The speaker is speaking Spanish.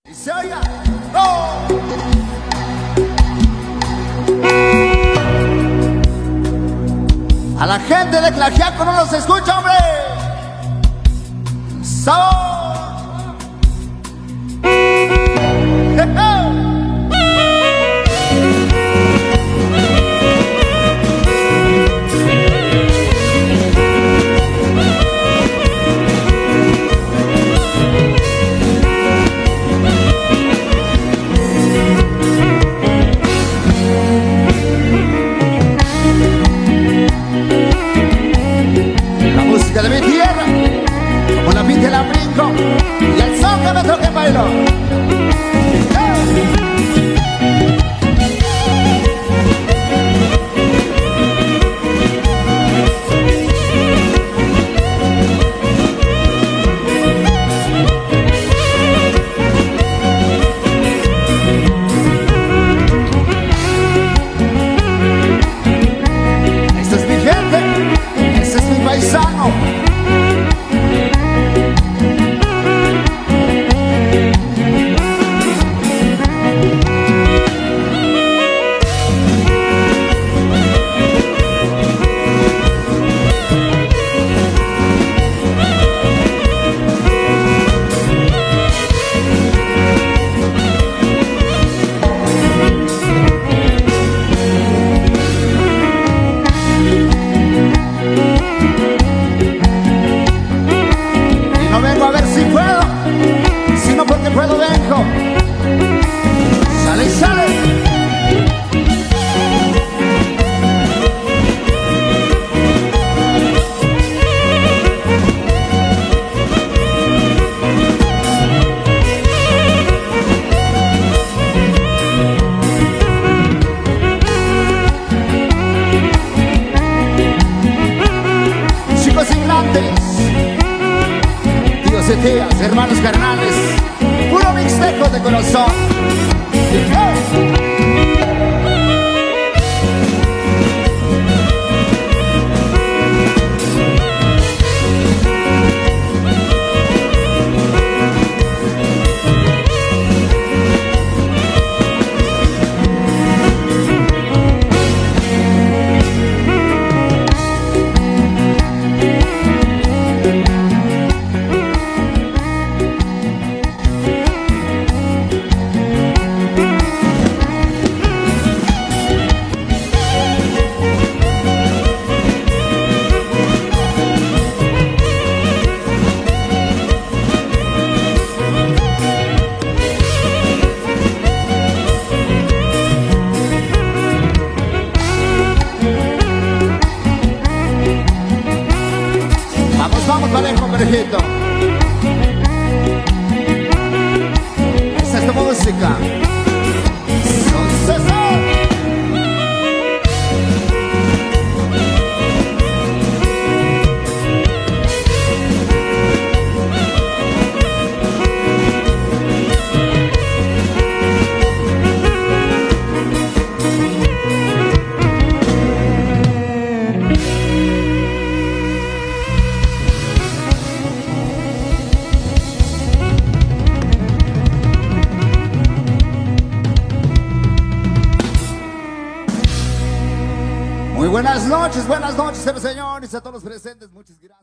Y se oiga. ¡Oh! A la gente de Tlaxiaco no los escucha, hombre. ¡Sabor! De mi tierra, como la pinta y la brinco, y el son que me toque bailo. Esta es mi gente, ese es mi paisano. Puedo vengo, sale y sale. Chicos y grandes, tíos y tías, hermanos carnales, puro mixteco de corazón. Vamos parejo, parejito. Esa es tu música. Muy buenas noches, señores y a todos los presentes. Muchas gracias.